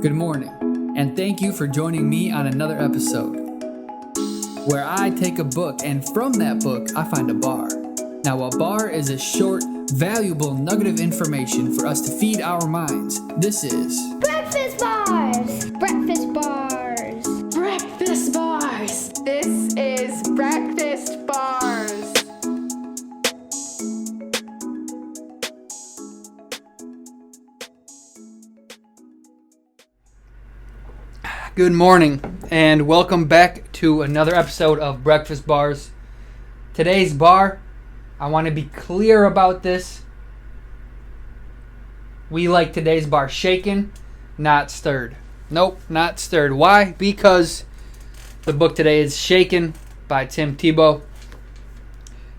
Good morning, and thank you for joining me on another episode where I take a book and from that book I find a bar. Now, a bar is a short, valuable nugget of information for us to feed our minds. This is Breakfast Bars! Breakfast Bars! Breakfast Bars! This is Breakfast Bars! Good morning, and welcome back to another episode of Breakfast Bars. Today's bar, I want to be clear about this. We like today's bar shaken, not stirred. Nope, not stirred. Why? Because the book today is Shaken by Tim Tebow.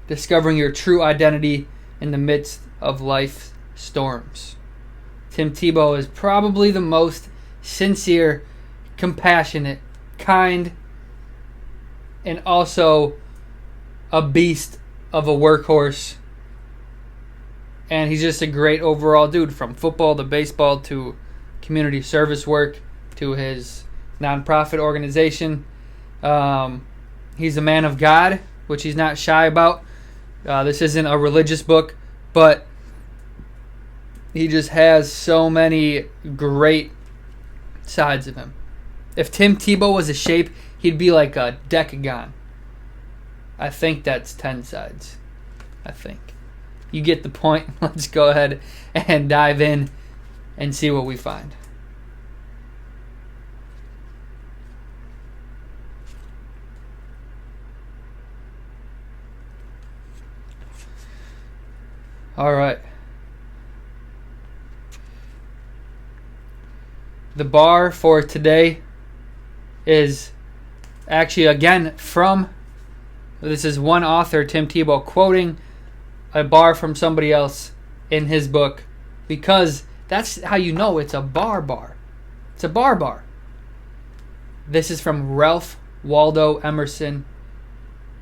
Discovering your true identity in the midst of life's storms. Tim Tebow is probably the most sincere, compassionate, kind, and also a beast of a workhorse. And he's just a great overall dude, from football to baseball to community service work to his nonprofit organization. He's a man of God, which he's not shy about. This isn't a religious book, but he just has so many great sides of him. If Tim Tebow was a shape, he'd be like a decagon. I think that's 10 sides. I think. You get the point. Let's go ahead and dive in and see what we find. All right. The bar for today is actually, again, this is one author, Tim Tebow, quoting a bar from somebody else in his book, because that's how you know it's a bar. It's a bar. This is from Ralph Waldo Emerson,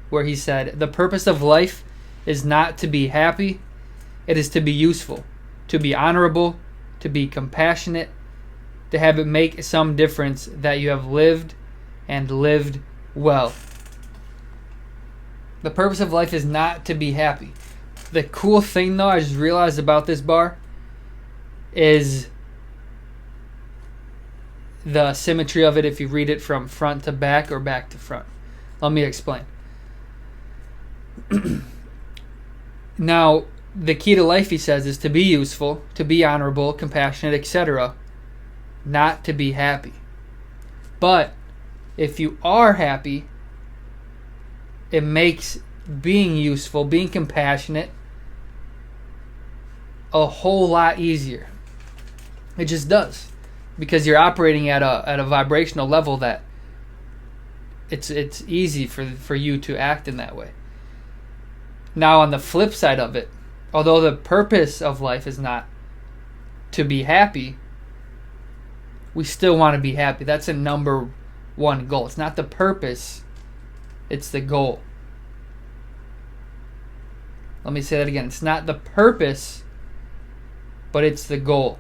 where he said, "The purpose of life is not to be happy, it is to be useful, to be honorable, to be compassionate, to have it make some difference that you have lived and lived well." The purpose of life is not to be happy. The cool thing, though, I just realized about this bar is the symmetry of it if you read it from front to back or back to front. Let me explain. Now, the key to life, he says, is to be useful, to be honorable, compassionate, etc., not to be happy. But if you are happy, it makes being useful, being compassionate, a whole lot easier. It just does, because you're operating at a vibrational level that it's easy for you to act in that way. Now, on the flip side of it, although the purpose of life is not to be happy, we still want to be happy. That's a number one goal. It's not the purpose, it's the goal. Let me say that again. It's not the purpose, but it's the goal.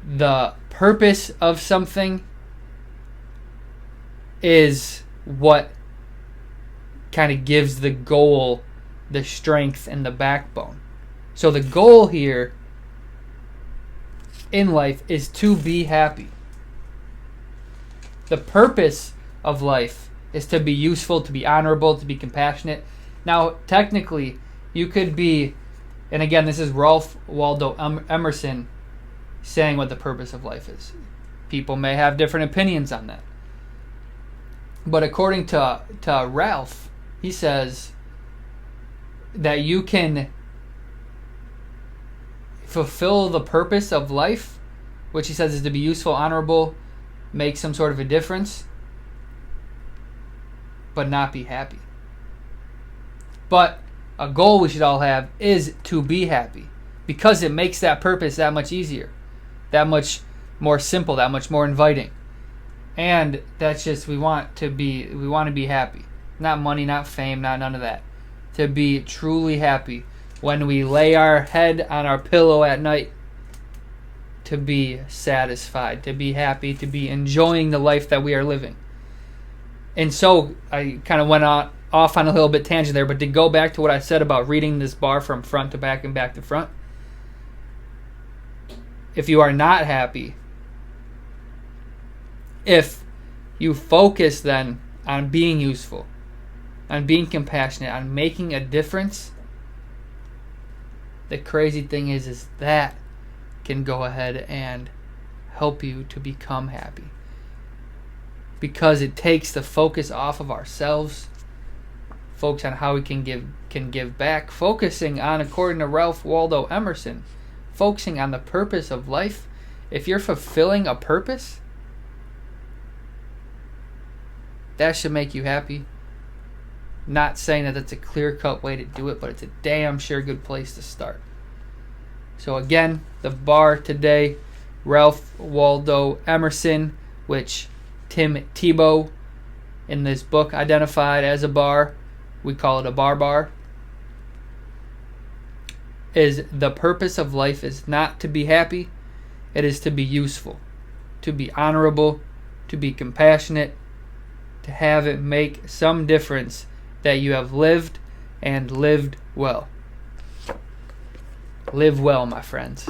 The purpose of something is what kind of gives the goal the strength and the backbone. So the goal here in life is to be happy. The purpose of life is to be useful, to be honorable, to be compassionate. Now, technically, you could be, and again, this is Ralph Waldo Emerson saying what the purpose of life is. People may have different opinions on that. But according to Ralph, he says that you can fulfill the purpose of life, which he says is to be useful, honorable, make some sort of a difference, but not be happy. But a goal we should all have is to be happy, because it makes that purpose that much easier, that much more simple, that much more inviting. And that's just, we want to be happy. Not money, not fame, not none of that. To be truly happy when we lay our head on our pillow at night, to be satisfied, to be happy, to be enjoying the life that we are living. And so I kind of went off on a little bit tangent there, but to go back to what I said about reading this bar from front to back and back to front, if you are not happy, if you focus then on being useful, on being compassionate, on making a difference, the crazy thing is that can go ahead and help you to become happy. Because it takes the focus off of ourselves, focus on how we can give back, focusing on, according to Ralph Waldo Emerson, focusing on the purpose of life. If you're fulfilling a purpose, that should make you happy. Not saying that that's a clear-cut way to do it, but it's a damn sure good place to start. So again, the bar today, Ralph Waldo Emerson, which Tim Tebow in this book identified as a bar. We call it a bar. Is the purpose of life is not to be happy, it is to be useful, to be honorable, to be compassionate, to have it make some difference that you have lived and lived well. Live well, my friends.